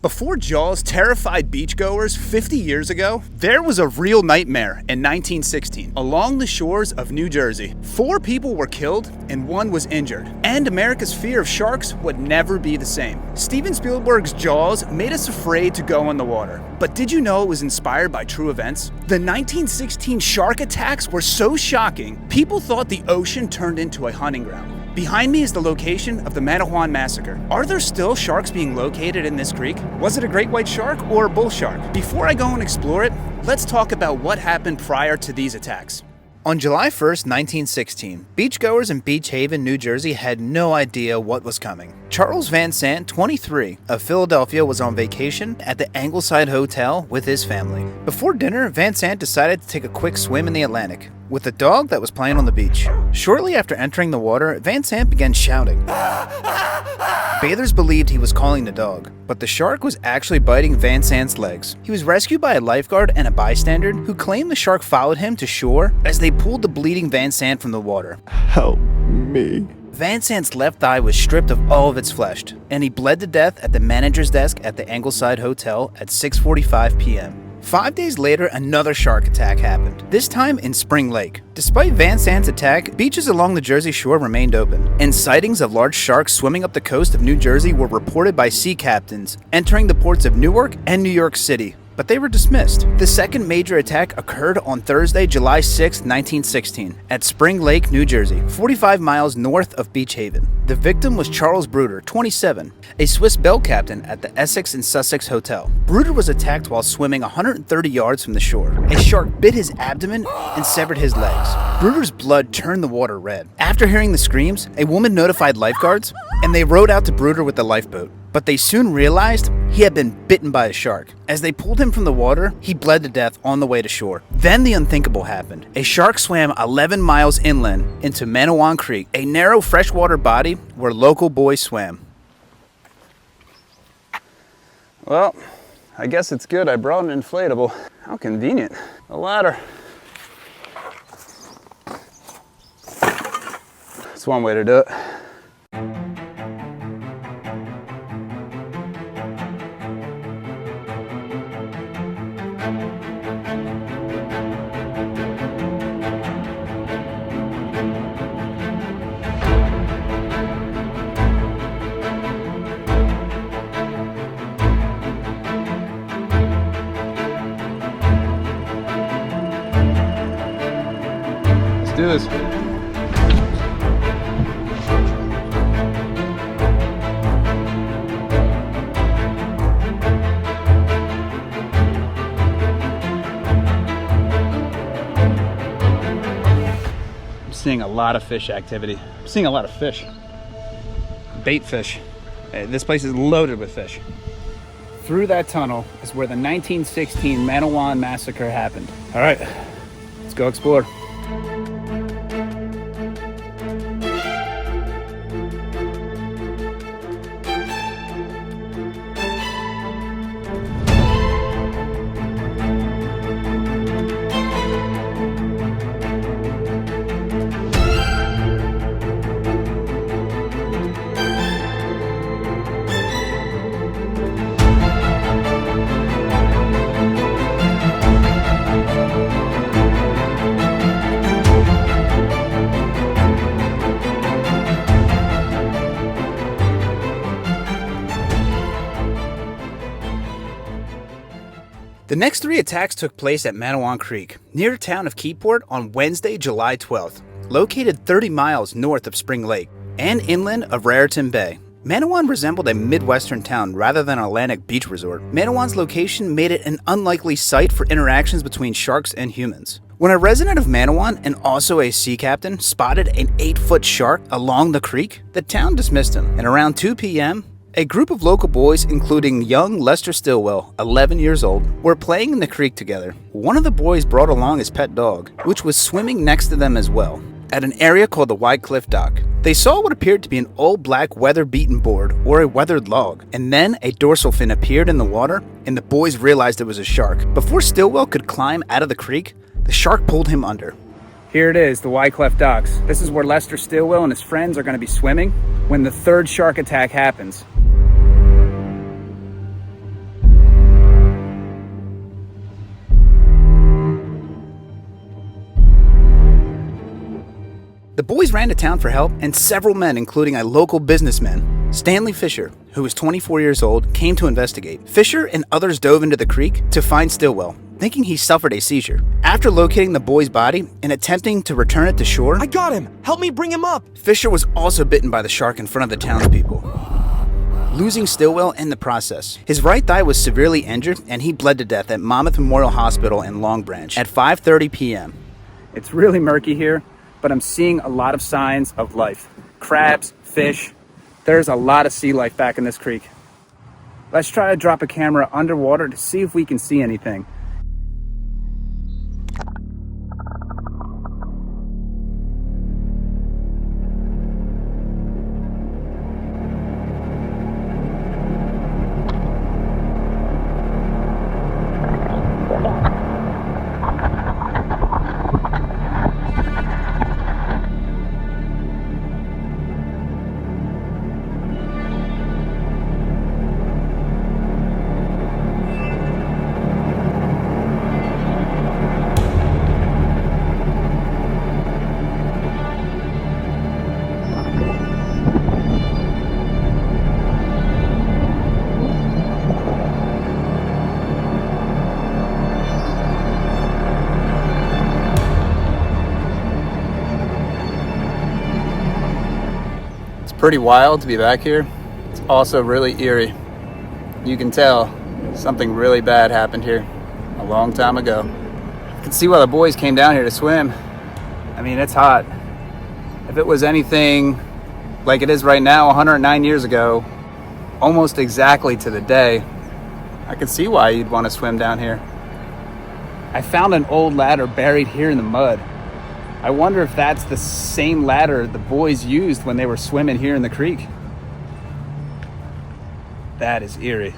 Before Jaws terrified beachgoers 50 years ago, there was a real nightmare in 1916 along the shores of New Jersey. 4 people were killed and 1 was injured, and America's fear of sharks would never be the same. Steven Spielberg's Jaws made us afraid to go in the water. But did you know it was inspired by true events? The 1916 shark attacks were so shocking, people thought the ocean turned into a hunting ground. Behind me is the location of the Matawan Massacre. Are there still sharks being located in this creek? Was it a great white shark or a bull shark? Before I go and explore it, let's talk about what happened prior to these attacks. On July 1st, 1916, beachgoers in Beach Haven, New Jersey had no idea what was coming. Charles Van Sant, 23, of Philadelphia, was on vacation at the Angleside Hotel with his family. Before dinner, Van Sant decided to take a quick swim in the Atlantic with a dog that was playing on the beach. Shortly after entering the water, Van Sant began shouting. Bathers believed he was calling the dog, but the shark was actually biting Van Sant's legs. He was rescued by a lifeguard and a bystander who claimed the shark followed him to shore as they pulled the bleeding Van Sant from the water. Help me. Van Sant's left thigh was stripped of all of its flesh, and he bled to death at the manager's desk at the Angleside Hotel at 6:45 p.m. 5 days later, another shark attack happened, this time in Spring Lake. Despite Van Sant's attack, beaches along the Jersey Shore remained open, and sightings of large sharks swimming up the coast of New Jersey were reported by sea captains entering the ports of Newark and New York City, but they were dismissed. The second major attack occurred on Thursday, July 6, 1916, at Spring Lake, New Jersey, 45 miles north of Beach Haven. The victim was Charles Bruder, 27, a Swiss bell captain at the Essex and Sussex Hotel. Bruder was attacked while swimming 130 yards from the shore. A shark bit his abdomen and severed his legs. Bruder's blood turned the water red. After hearing the screams, a woman notified lifeguards, and they rowed out to Bruder with the lifeboat. But they soon realized he had been bitten by a shark. As they pulled him from the water, he bled to death on the way to shore. Then the unthinkable happened. A shark swam 11 miles inland into Matawan Creek, a narrow freshwater body where local boys swam. Well, I guess it's good I brought an inflatable. How convenient. A ladder. That's one way to do it. Let's do this. I'm seeing a lot of fish activity. I'm seeing a lot of fish. Bait fish. This place is loaded with fish. Through that tunnel is where the 1916 Matawan Massacre happened. All right, let's go explore. The next 3 attacks took place at Matawan Creek, near the town of Keyport on Wednesday, July 12th, located 30 miles north of Spring Lake and inland of Raritan Bay. Matawan resembled a Midwestern town rather than an Atlantic beach resort. Matawan's location made it an unlikely site for interactions between sharks and humans. When a resident of Matawan and also a sea captain spotted an 8-foot shark along the creek, the town dismissed him, and around 2 p.m., a group of local boys, including young Lester Stillwell, 11 years old, were playing in the creek together. One of the boys brought along his pet dog, which was swimming next to them as well, at an area called the Wide Cliff Dock. They saw what appeared to be an old black weather-beaten board or a weathered log, and then a dorsal fin appeared in the water, and the boys realized it was a shark. Before Stillwell could climb out of the creek, the shark pulled him under. Here it is, the Wycliffe Docks. This is where Lester Stillwell and his friends are going to be swimming when the 3rd shark attack happens. The boys ran to town for help, and several men, including a local businessman, Stanley Fisher, who was 24 years old, came to investigate. Fisher and others dove into the creek to find Stillwell, thinking he suffered a seizure. After locating the boy's body and attempting to return it to shore, I got him! Help me bring him up! Fisher was also bitten by the shark in front of the townspeople, losing Stillwell in the process. His right thigh was severely injured, and he bled to death at Monmouth Memorial Hospital in Long Branch at 5:30 p.m. It's really murky here, but I'm seeing a lot of signs of life. Crabs, fish. There's a lot of sea life back in this creek. Let's try to drop a camera underwater to see if we can see anything. Pretty wild to be back here. It's also really eerie. You can tell something really bad happened here a long time ago. You can see why the boys came down here to swim. I mean, it's hot. If it was anything like it is right now, 109 years ago, almost exactly to the day, I could see why you'd want to swim down here. I found an old ladder buried here in the mud. I wonder if that's the same ladder the boys used when they were swimming here in the creek. That is eerie.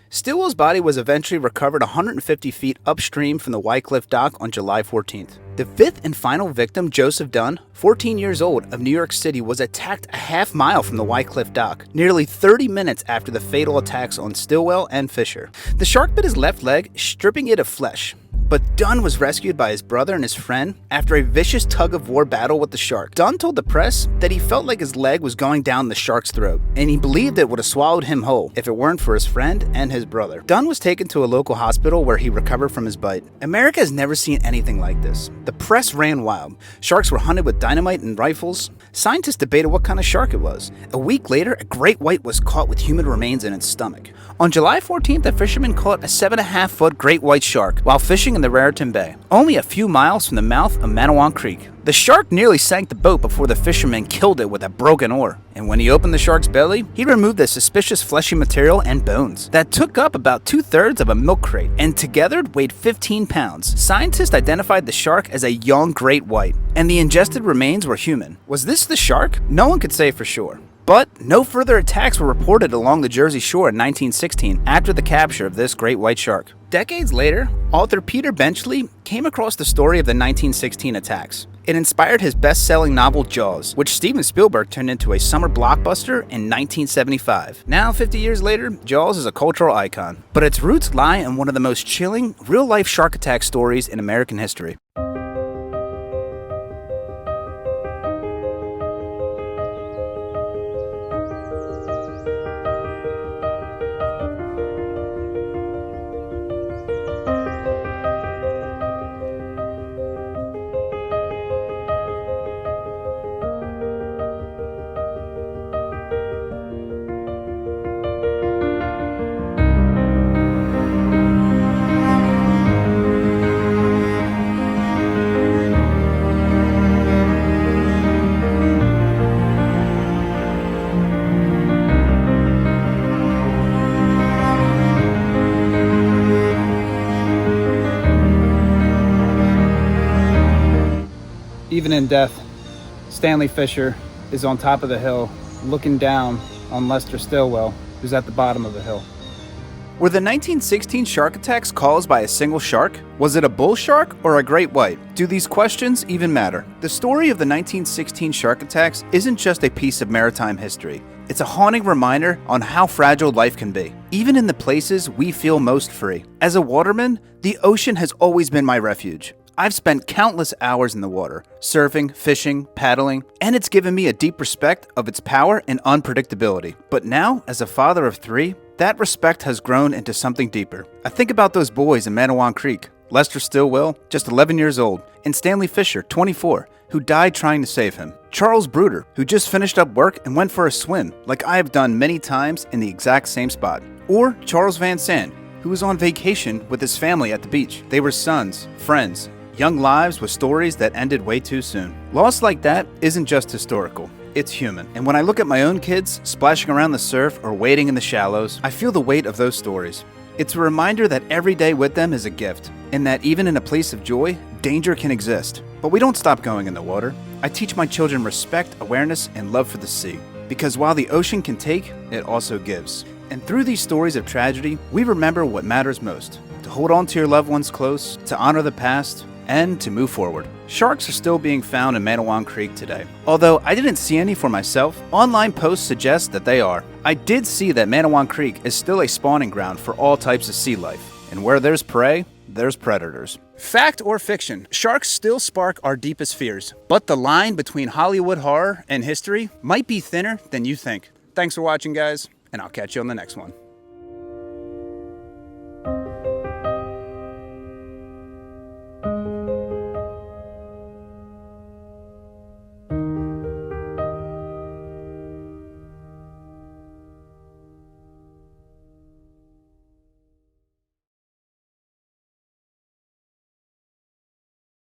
Stillwell's body was eventually recovered 150 feet upstream from the Wycliffe dock on July 14th. The fifth and final victim, Joseph Dunn, 14 years old, of New York City, was attacked a half mile from the Wycliffe dock, nearly 30 minutes after the fatal attacks on Stillwell and Fisher. The shark bit his left leg, stripping it of flesh. But Dunn was rescued by his brother and his friend after a vicious tug-of-war battle with the shark. Dunn told the press that he felt like his leg was going down the shark's throat, and he believed it would have swallowed him whole if it weren't for his friend and his brother. Dunn was taken to a local hospital where he recovered from his bite. America has never seen anything like this. The press ran wild. Sharks were hunted with dynamite and rifles. Scientists debated what kind of shark it was. A week later, a great white was caught with human remains in its stomach. On July 14th, a fisherman caught a 7.5-foot great white shark while fishing in the Raritan Bay, only a few miles from the mouth of Matawan Creek. The shark nearly sank the boat before the fisherman killed it with a broken oar, and when he opened the shark's belly, he removed the suspicious fleshy material and bones that took up about 2/3 of a milk crate and together weighed 15 pounds. Scientists identified the shark as a young great white, and the ingested remains were human. Was this the shark? No one could say for sure. But no further attacks were reported along the Jersey Shore in 1916 after the capture of this great white shark. Decades later, author Peter Benchley came across the story of the 1916 attacks. It inspired his best-selling novel Jaws, which Steven Spielberg turned into a summer blockbuster in 1975. Now, 50 years later, Jaws is a cultural icon, but its roots lie in one of the most chilling, real-life shark attack stories in American history. Even in death, Stanley Fisher is on top of the hill, looking down on Lester Stillwell, who's at the bottom of the hill. Were the 1916 shark attacks caused by a single shark? Was it a bull shark or a great white? Do these questions even matter? The story of the 1916 shark attacks isn't just a piece of maritime history. It's a haunting reminder on how fragile life can be, even in the places we feel most free. As a waterman, the ocean has always been my refuge. I've spent countless hours in the water, surfing, fishing, paddling, and it's given me a deep respect of its power and unpredictability. But now, as a father of 3, that respect has grown into something deeper. I think about those boys in Matawan Creek, Lester Stillwell, just 11 years old, and Stanley Fisher, 24, who died trying to save him. Charles Bruder, who just finished up work and went for a swim, like I have done many times in the exact same spot. Or Charles Van Sant, who was on vacation with his family at the beach. They were sons, friends, young lives with stories that ended way too soon. Loss like that isn't just historical. It's human. And when I look at my own kids splashing around the surf or wading in the shallows, I feel the weight of those stories. It's a reminder that every day with them is a gift, and that even in a place of joy, danger can exist. But we don't stop going in the water. I teach my children respect, awareness, and love for the sea. Because while the ocean can take, it also gives. And through these stories of tragedy, we remember what matters most. To hold on to your loved ones close, to honor the past, and to move forward. Sharks are still being found in Matawan Creek today. Although I didn't see any for myself, online posts suggest that they are. I did see that Matawan Creek is still a spawning ground for all types of sea life. And where there's prey, there's predators. Fact or fiction, sharks still spark our deepest fears. But the line between Hollywood horror and history might be thinner than you think. Thanks for watching, guys, and I'll catch you on the next one.